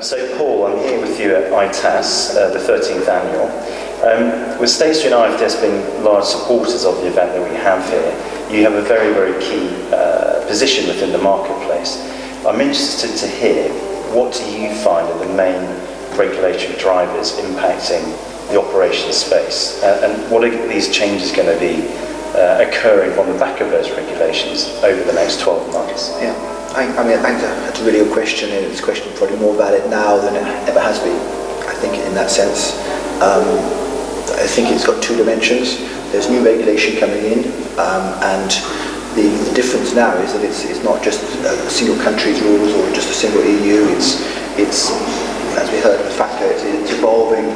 So Paul, I'm here with you at ITAS, the 13th annual. With Stacey and IFDS being large supporters of the event that we have here, you have a very, very key position within the marketplace. I'm interested to hear, what do you find are the main regulatory drivers impacting the operations space? And what are these changes going to be occurring on the back of those regulations over the next 12 months? Yeah. I mean, I think that's a really good question, and it's a question probably more valid now than it ever has been, I think, in that sense. I think it's got two dimensions. There's new regulation coming in, and the difference now is that it's not just a single country's rules or just a single EU. It's as we heard, the factor, it's evolving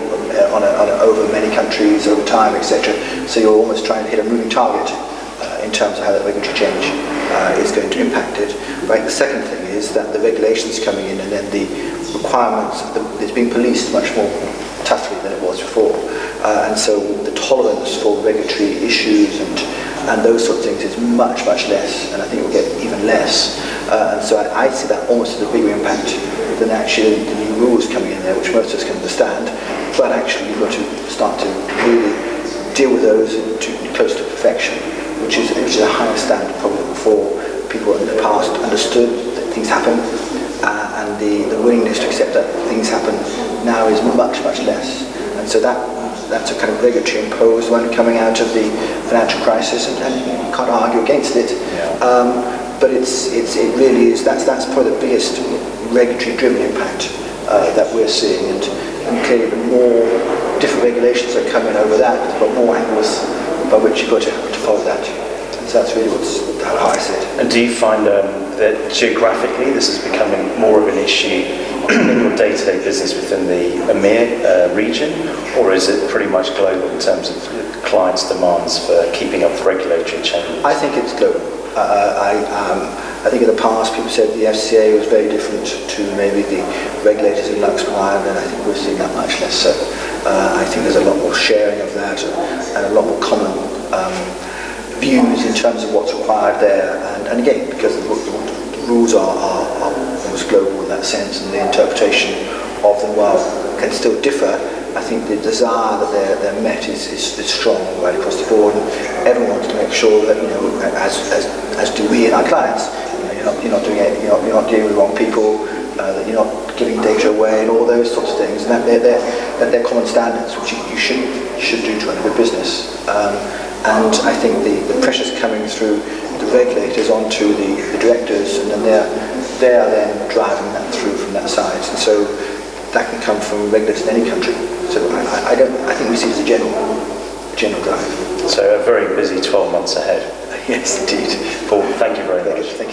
over many countries, over time, etc. So you're almost trying to hit a moving target in terms of how that regulatory change is going to impact it. Right. The second thing is that the regulations coming in, and then the requirements, it's being policed much more toughly than it was before, and so the tolerance for regulatory issues and those sort of things is much less, and I think it will get even less. And so I see that almost as a bigger impact than actually the new rules coming in there, which most of us can understand. But actually, you've got to start to really deal with those close to perfection, which is a higher standard probably than before. People in the past understood that things happen, and the willingness to accept that things happen now is much less. And so that's a kind of regulatory imposed one coming out of the financial crisis, and you can't argue against it. Yeah. But it really is, that's probably the biggest regulatory driven impact that we're seeing, and clearly the more different regulations that come in over that, but more angles by which you've got to follow that. And so that's really how I see it. And do you find that geographically this is becoming more of an issue in your day-to-day business within the EMEA region, or is it pretty much global in terms of clients' demands for keeping up with regulatory changes? I think it's global. I think in the past people said the FCA was very different to maybe the regulators in Luxembourg, and I think we're seeing that much less so. I think there's a lot more sharing of that and a lot more common views in terms of what's required there. And again, because the rules are almost global in that sense, and the interpretation of them, while can still differ, I think the desire that they're met is strong right across the board, and everyone wants to make sure that, as do we and our clients, you're not doing it, you're not dealing with the wrong people, that you're not giving data away, and all those sorts of things, and that they're common standards which you should do to run a good business. And I think the pressure's coming through the regulators onto the directors, and then they are then driving that through from that side, and so that can come from regulators in any country. So I think we see it as a general drive. So a very busy 12 months ahead. Yes, indeed. Paul, thank you very much. Thank you.